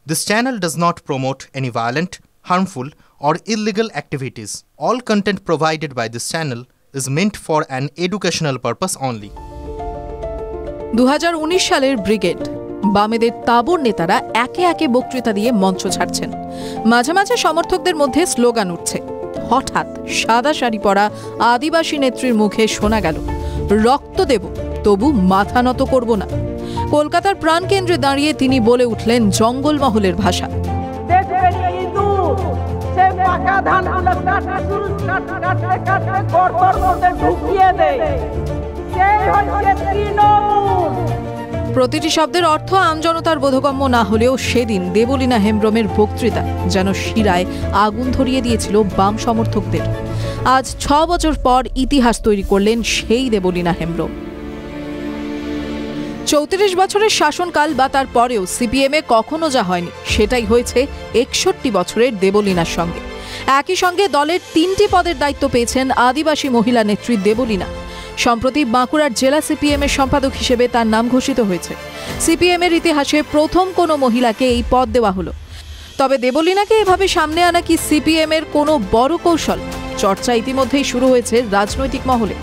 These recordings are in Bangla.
This channel does not promote any violent, harmful, or illegal activities. All content provided by this channel is meant for an educational purpose only. 2019 সালের ব্রিগেড বামেদের তাবর নেতারা একে একে বক্তৃতা দিয়ে মঞ্চ ছাড়ছেন। মাঝে মাঝে সমর্থকদের মধ্যে স্লোগান উঠছে। হঠাৎ সাদা শাড়ি পরা আদিবাসী নেত্রীর মুখে শোনা গেল, রক্ত দেব তবু মাথা নত করব না। কলকাতার প্রাণকেন্দ্রে দাঁড়িয়ে তিনি বলে উঠলেন জঙ্গলমহলের ভাষা। প্রতিটি শব্দের অর্থ আমজনতার বোধগম্য না হলেও সেদিন দেবলীনা হেমব্রমের বক্তৃতা যেন শিরায় আগুন ধরিয়ে দিয়েছিল বাম সমর্থকদের। আজ 6 বছর পর ইতিহাস তৈরি করলেন সেই দেবলীনা হেমব্রম। 34 বছরের শাসনকাল বা তার পরেও সিপিএমে কখনো যা হয়নি সেটাই হয়েছে 61 বছরের দেবলীনার সঙ্গে। একই সঙ্গে দলের 3টি পদের দায়িত্ব পেয়েছেন আদিবাসী মহিলা নেত্রী দেবলীনা। সম্প্রতি বাঁকুড়ার জেলা সিপিএমের সম্পাদক হিসেবে তার নাম ঘোষিত হয়েছে। সিপিএমের ইতিহাসে প্রথম কোনো মহিলাকে এই পদ দেওয়া হলো। তবে দেবলীনাকে এভাবে সামনে আনা কি সিপিএমের কোনো বড় কৌশল? চর্চা ইতিমধ্যেই শুরু হয়েছে রাজনৈতিক মহলে।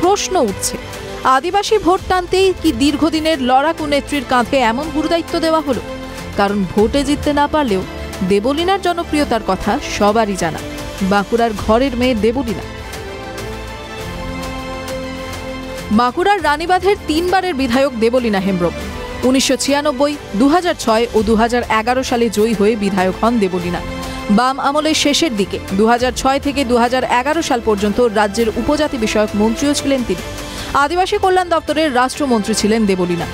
প্রশ্ন উঠছে, আদিবাসী ভোট টানতেই কি দীর্ঘদিনের লড়াকু নেত্রীর কাঁধে এমন গুরুদায়িত্ব দেওয়া হলো? কারণ ভোটে জিততে না পারলেও দেবলীনার জনপ্রিয়তার কথা সবারই জানা। বাঁকুড়ার ঘরের মেয়ে দেবলীনা। বাঁকুড়ার রানীবাঁধের 3 বারের বিধায়ক দেবলীনা হেমব্রম। 1996, 2006 ও 2011 সালে জয়ী হয়ে বিধায়ক হন দেবলীনা। বাম আমলের শেষের দিকে 2006 থেকে 2011 সাল পর্যন্ত রাজ্যের উপজাতি বিষয়ক মন্ত্রীও ছিলেন তিনি। আদিবাসী কল্যাণ দপ্তরের রাষ্ট্রমন্ত্রী ছিলেন দেবলীনা।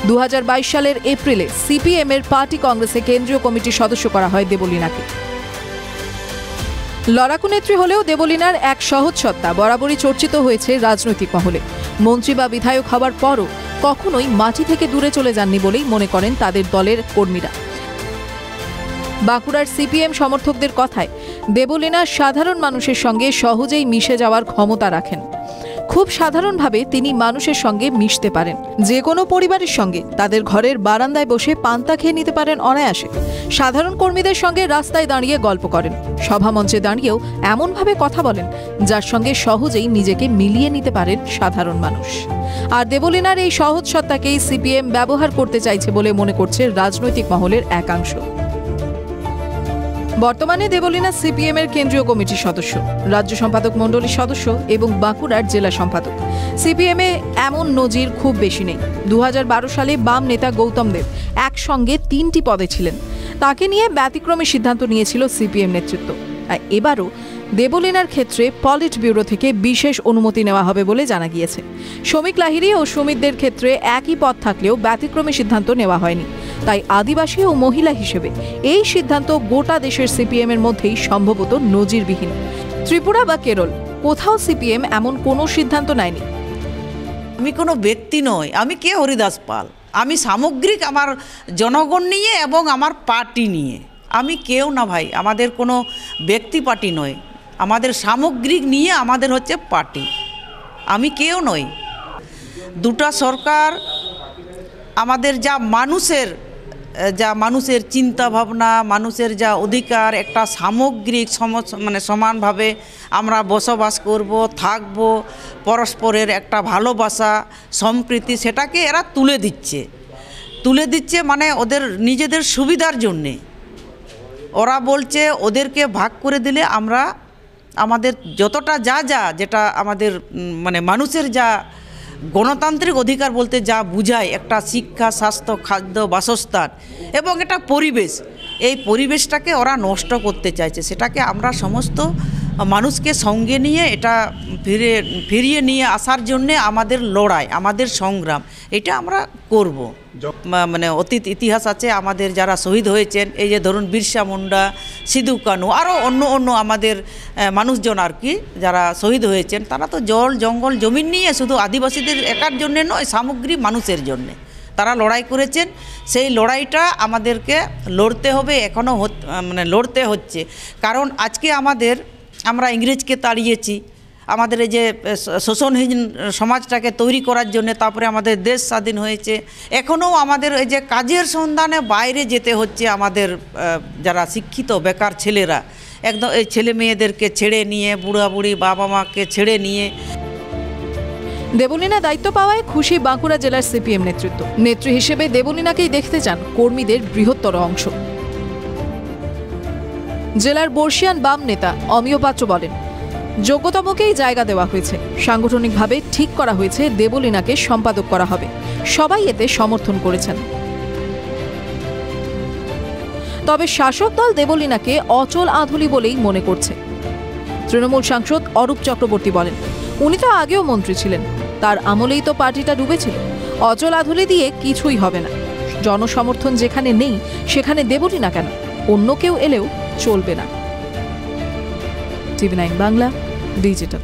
2022 সালের এপ্রিলে সিপিএমের পার্টি কংগ্রেসে কেন্দ্রীয় কমিটির সদস্য করা হয় দেবলীনাকে। লড়াকু নেত্রী হলেও দেবলীনার এক সহজ সত্তা বরাবরই চর্চিত হয়েছে রাজনৈতিক মহলে। মন্ত্রী বা বিধায়ক হওয়ার পরও কখনোই মাটি থেকে দূরে চলে যাননি বলেই মনে করেন তাদের দলের কর্মীরা। বাঁকুড়ার সিপিএম সমর্থকদের কথায় দেবলীনা সাধারণ মানুষের সঙ্গে সহজেই মিশে যাওয়ার ক্ষমতা রাখেন। খুব সাধারণভাবে তিনি মানুষের সঙ্গে মিশতে পারেন। যে কোনো পরিবারের সঙ্গে তাদের ঘরের বারান্দায় বসে পান্তা খেয়ে নিতে পারেন অনায়াসে। সাধারণ কর্মীদের সঙ্গে রাস্তায় দাঁড়িয়ে গল্প করেন। সভামঞ্চে দাঁড়িয়েও এমনভাবে কথা বলেন যার সঙ্গে সহজেই নিজেকে মিলিয়ে নিতে পারেন সাধারণ মানুষ। আর দেবলীনার এই সহজ সত্তাকেই সিপিএম ব্যবহার করতে চাইছে বলে মনে করছে রাজনৈতিক মহলের একাংশ। বর্তমানে দেবলীনা সিপিএম এর কেন্দ্রীয় কমিটির সদস্য, রাজ্য সম্পাদক মণ্ডলীর সদস্য এবং বাঁকুড়ার জেলা সম্পাদক। সিপিএম এ এমন নজির খুব বেশি নেই। 2012 সালে বাম নেতা গৌতম দেব একসঙ্গে 3টি পদে ছিলেন। তাকে নিয়ে ব্যতিক্রমী সিদ্ধান্ত নিয়েছিল সিপিএম নেতৃত্ব। আর এবারও দেবলীনার ক্ষেত্রে পলিট ব্যুরো থেকে বিশেষ অনুমতি নেওয়া হবে বলে জানা গিয়েছে। শ্রমিক লাহিড়ী ও সুমিতদের ক্ষেত্রে একই পদ থাকলেও ব্যতিক্রমী সিদ্ধান্ত নেওয়া হয়নি। তাই আদিবাসী ও মহিলা হিসেবে এই সিদ্ধান্ত গোটা দেশের সিপিএম এর মধ্যেই সম্ভবত নজিরবিহীন। ত্রিপুরা বা কেরল কোথাও সিপিএম এমন কোনো সিদ্ধান্ত নেয়নি। আমি কোনো ব্যক্তি নই, আমি কে হরিদাস পাল। আমি সামগ্রিক আমার জনগণ নিয়ে এবং আমার পার্টি নিয়ে। আমি কেউ না ভাই, আমাদের কোনো ব্যক্তি পার্টি নয়, আমাদের সামগ্রিক নিয়ে আমাদের হচ্ছে পার্টি। আমি কেউ নই। দুটা সরকার আমাদের যা মানুষের চিন্তা ভাবনা, মানুষের যা অধিকার, একটা সামগ্রিক সমানভাবে আমরা বসবাস করব, থাকব, পরস্পরের একটা ভালোবাসা সম্প্রীতি, সেটাকে এরা তুলে দিচ্ছে মানে ওদের নিজেদের সুবিধার জন্যে। ওরা বলছে ওদেরকে ভাগ করে দিলে আমরা আমাদের যতটা যেটা আমাদের মানে মানুষের যা গণতান্ত্রিক অধিকার বলতে যা বুঝায়, একটা শিক্ষা, স্বাস্থ্য, খাদ্য, বাসস্থান এবং একটা পরিবেশ, এই পরিবেশটাকে ওরা নষ্ট করতে চাইছে। সেটাকে আমরা সমস্ত মানুষকে সঙ্গে নিয়ে এটা ফিরিয়ে নিয়ে আসার জন্যে আমাদের লড়াই, আমাদের সংগ্রাম, এটা আমরা করব। মানে অতীত ইতিহাস আছে আমাদের যারা শহীদ হয়েছেন, এই যে ধরুন বিরসা মুন্ডা, সিধু কানু, আরও অন্য আমাদের মানুষজন আর কি যারা শহীদ হয়েছেন, তারা তো জল জঙ্গল জমিন নিয়ে শুধু আদিবাসীদের একার জন্যে নয়, সামগ্রিক মানুষের জন্যে তারা লড়াই করেছেন। সেই লড়াইটা আমাদেরকে লড়তে হবে, এখনও লড়তে হচ্ছে। কারণ আজকে আমরা ইংরেজকে তাড়িয়েছি, আমাদের এই যে শোষণহীন সমাজটাকে তৈরি করার জন্য, তারপরে আমাদের দেশ স্বাধীন হয়েছে। এখনও আমাদের এই যে কাজের সন্ধানে বাইরে যেতে হচ্ছে আমাদের যারা শিক্ষিত বেকার ছেলেরা, একদম এই ছেলে মেয়েদেরকে ছেড়ে নিয়ে, বুড়া বুড়ি বাবা মাকে ছেড়ে নিয়ে। দেবলীনা দায়িত্ব পাওয়ায় খুশি বাঁকুড়া জেলার সিপিএম নেতৃত্ব। নেত্রী হিসেবে দেবলীনাকেই দেখতে চান কর্মীদের বৃহত্তর অংশ। জেলার বর্ষিয়ান বাম নেতা অমিয় পাত্র বলেন, যোগ্যতমকেই জায়গা দেওয়া হয়েছে। সাংগঠনিকভাবে ঠিক করা হয়েছে দেবলীনাকে সম্পাদক করা হবে। সবাই এতে সমর্থন করেছেন। তবে শাসক দল দেবলীনাকে অচল আধুলি বলেই মনে করছে। তৃণমূল সাংসদ অরূপ চক্রবর্তী বলেন, উনি তো আগেও মন্ত্রী ছিলেন, তার আমলেই তো পার্টিটা ডুবেছিল। অচল আধুলি দিয়ে কিছুই হবে না। জনসমর্থন যেখানে নেই সেখানে দেবলীনা কেন, অন্য কেউ এলেও চলবে না। TV9 Bangla digital.